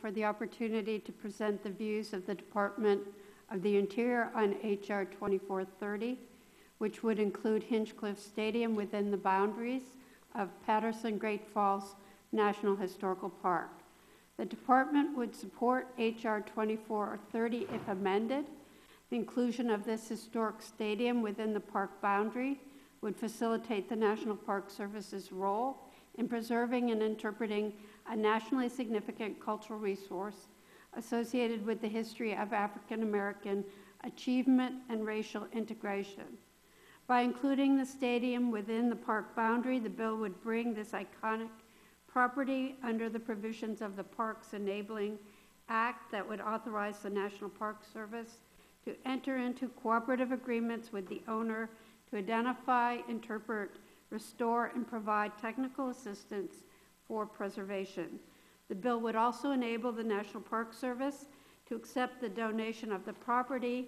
for the opportunity to present the views of the Department of the Interior on H.R. 2430, which would include Hinchliffe Stadium within the boundaries of Paterson Great Falls National Historical Park. The department would support H.R. 2430 if amended. The inclusion of this historic stadium within the park boundary would facilitate the National Park Service's role in preserving and interpreting a nationally significant cultural resource associated with the history of African American achievement and racial integration. By including the stadium within the park boundary, the bill would bring this iconic property under the provisions of the Parks Enabling Act that would authorize the National Park Service to enter into cooperative agreements with the owner to identify, interpret, restore, and provide technical assistance for preservation. The bill would also enable the National Park Service to accept the donation of the property.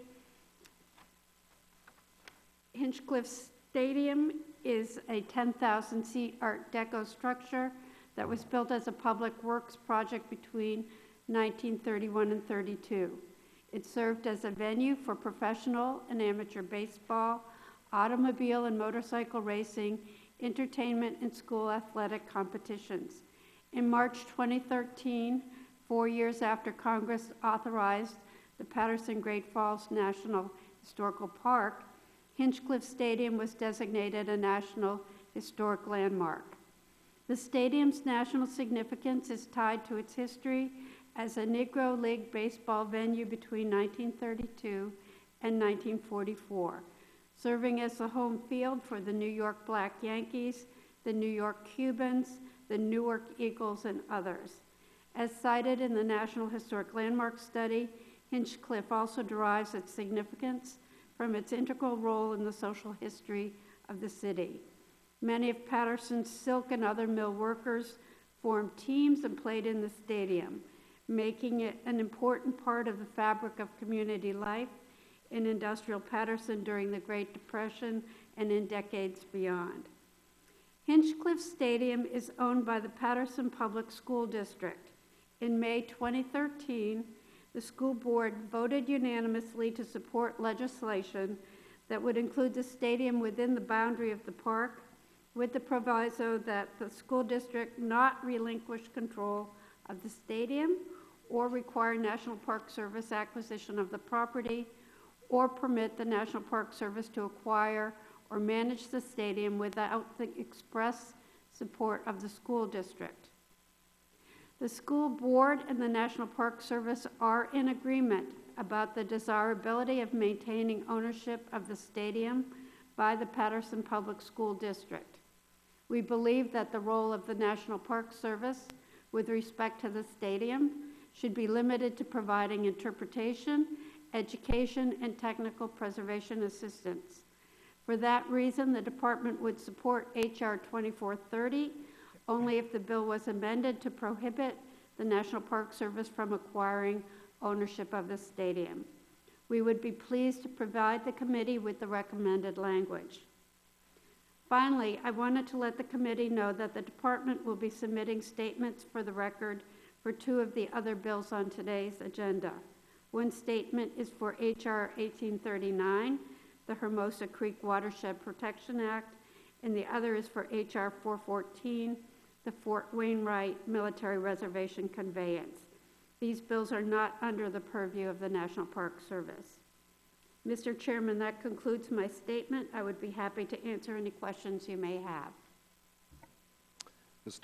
Hinchliffe Stadium is a 10,000-seat Art Deco structure that was built as a public works project between 1931 and 32. It served as a venue for professional and amateur baseball, automobile and motorcycle racing, entertainment, and school athletic competitions. In March 2013, 4 years after Congress authorized the Paterson Great Falls National Historical Park, Hinchliffe Stadium was designated a National Historic Landmark. The stadium's national significance is tied to its history as a Negro League baseball venue between 1932 and 1944, serving as the home field for the New York Black Yankees, the New York Cubans, the Newark Eagles, and others. As cited in the National Historic Landmark Study, Hinchliffe also derives its significance from its integral role in the social history of the city. Many of Paterson's silk and other mill workers formed teams and played in the stadium, making it an important part of the fabric of community life in industrial Paterson during the Great Depression and in decades beyond. Hinchliffe Stadium is owned by the Paterson Public School District. In May 2013, the school board voted unanimously to support legislation that would include the stadium within the boundary of the park, with the proviso that the school district not relinquish control of the stadium or require National Park Service acquisition of the property or permit the National Park Service to acquire or manage the stadium without the express support of the school district. The school board and the National Park Service are in agreement about the desirability of maintaining ownership of the stadium by the Paterson Public School District. We believe that the role of the National Park Service with respect to the stadium should be limited to providing interpretation, education, and technical preservation assistance. For that reason, the department would support H.R. 2430 only if the bill was amended to prohibit the National Park Service from acquiring ownership of the stadium. We would be pleased to provide the committee with the recommended language. Finally, I wanted to let the committee know that the department will be submitting statements for the record for two of the other bills on today's agenda. One statement is for H.R. 1839, the Hermosa Creek Watershed Protection Act, and the other is for H.R. 414, the Fort Wainwright Military Reservation Conveyance. These bills are not under the purview of the National Park Service. Mr. Chairman, that concludes my statement. I would be happy to answer any questions you may have. Ms.